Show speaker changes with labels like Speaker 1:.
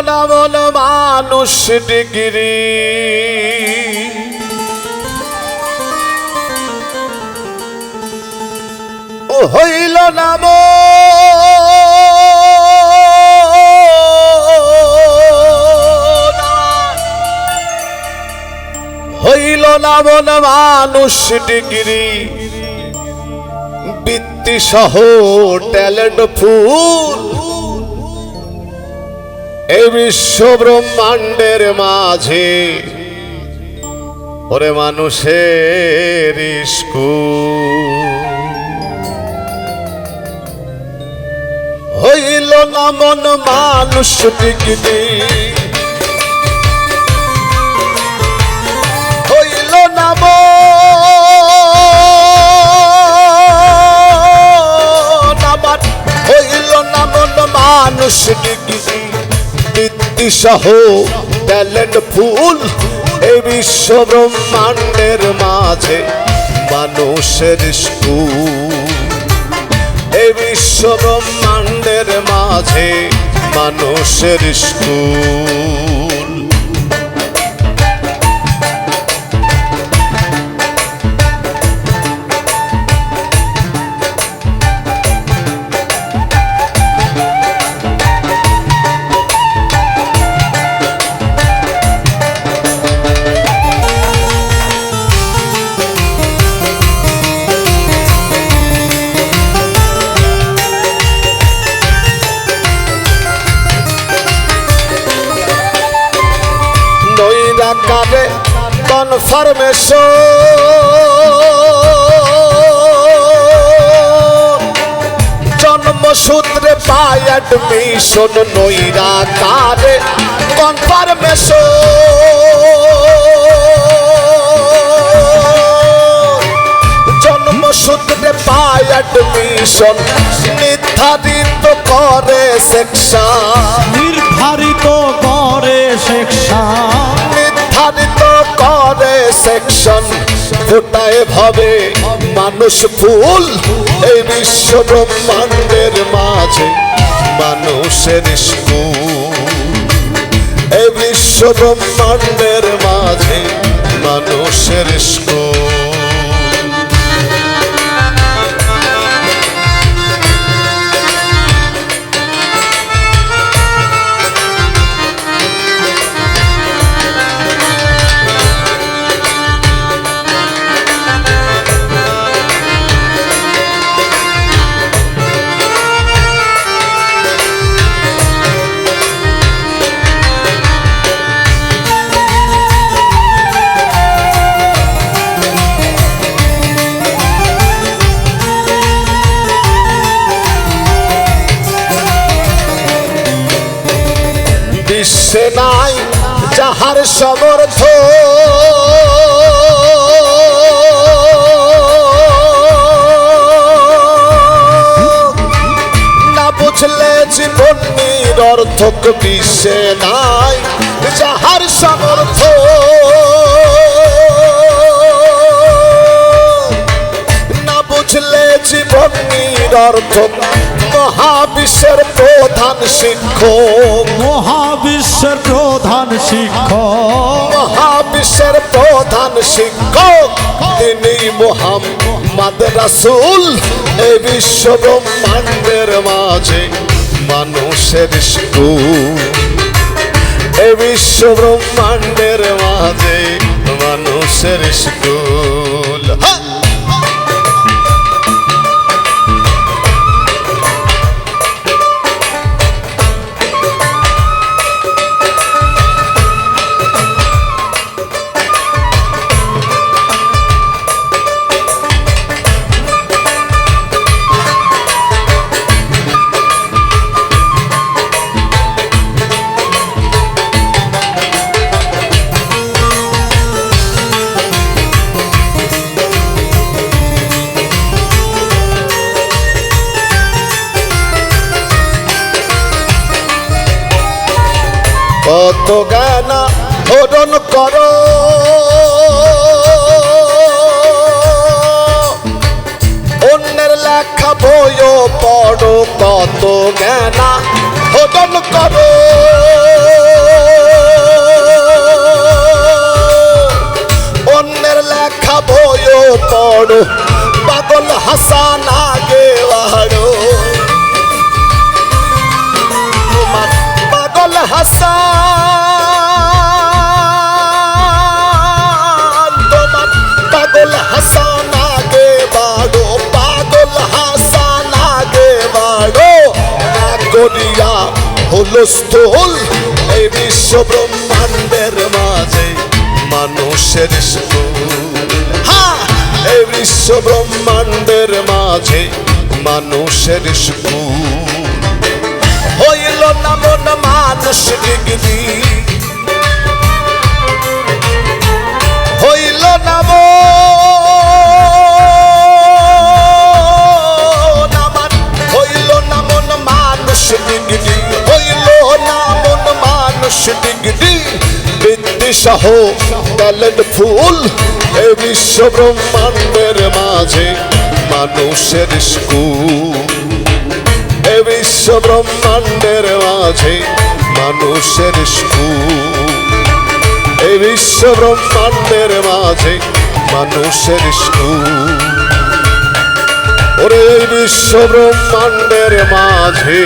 Speaker 1: না মন মানুষ ডিগ্রি ও হইল না হইল না মন মানুষ ডিগ্রি বৃত্তি সহ ট্যালেন্ট ফুল এই বিশ্ব ব্রহ্মাণ্ডের মাঝে ওরে মানুষের স্কুল হইল না মন মানুষ ডিগ্রি হইল না হইল না মন মানুষ ডিগ্রি বৃত্তি সহ ট্যালেন্ট ফুল এই বিশ্ব ব্রহ্মাণ্ডের মাঝে মানুষের স্কুল এই বিশ্ব ব্রহ্মাণ্ডের মাঝে মানুষের স্কুল কারে কনফার্মেশন জন্মসূত্রে পায় অ্যাডমিশন নইরা কারে কনফার্মেশন জন্মসূত্রে পায় অ্যাডমিশন নির্ধারিত করে সেকশন
Speaker 2: নির্ধারিত করে সেকশন
Speaker 1: নির্ধারিত করে সেকশন ফোটায় ভাবে মানুষ ফুল এই বিশ্ব ব্রহ্মাণ্ডের মাঝে মানুষের স্কুল এই বিশ্ব ব্রহ্মাণ্ডের মাঝে মানুষের স্কুল বিশ্বে নাই যাহার সমর্থ না বুঝলে জীবন নিরর্থক বিশ্বে নাই যাহার সমর্থ না বুঝলে জীবন নিরর্থক মহাবিশ্বের প্রধান শিক্ষক
Speaker 2: মহাবিশ্বের প্রধান শিক্ষক
Speaker 1: মহাবিশ্বের প্রধান শিক্ষক তিনি মুহাম্মদ রাসূল এই বিশ্ব ব্রহ্মাণ্ডের মাঝে মানুষের স্কুল এই বিশ্ব ব্রহ্মাণ্ডের মাঝে মানুষের স্কুল কত জ্ঞান হরণ করো অন্যের লেখা বইও পড়ো কত জ্ঞান হরণ করো হুলস্থুল এই বিশ্ব ব্রহ্মাণ্ডের মাঝে মানুষের স্কুল। হ্যাঁ, এই বিশ্ব ব্রহ্মাণ্ডের মাঝে মানুষের স্কুল। হইল না মন মানুষ ডিগ্রি, হইল না মানুষ ডিগ্রি, হইল না মন মানুষ ডিগ্রি। বৃত্তি সহ ট্যালেন্ট ফুল এই বিশ্ব ব্রহ্মাণ্ডের মাঝে মানুষের স্কুল। এই বিশ্ব ব্রহ্মাণ্ডের মাঝে মানুষের স্কুল। এই বিশ্ব ব্রহ্মাণ্ডের মাঝে মানুষের স্কুল। ওরে এই বিশ্ব ব্রহ্মাণ্ডের মাঝে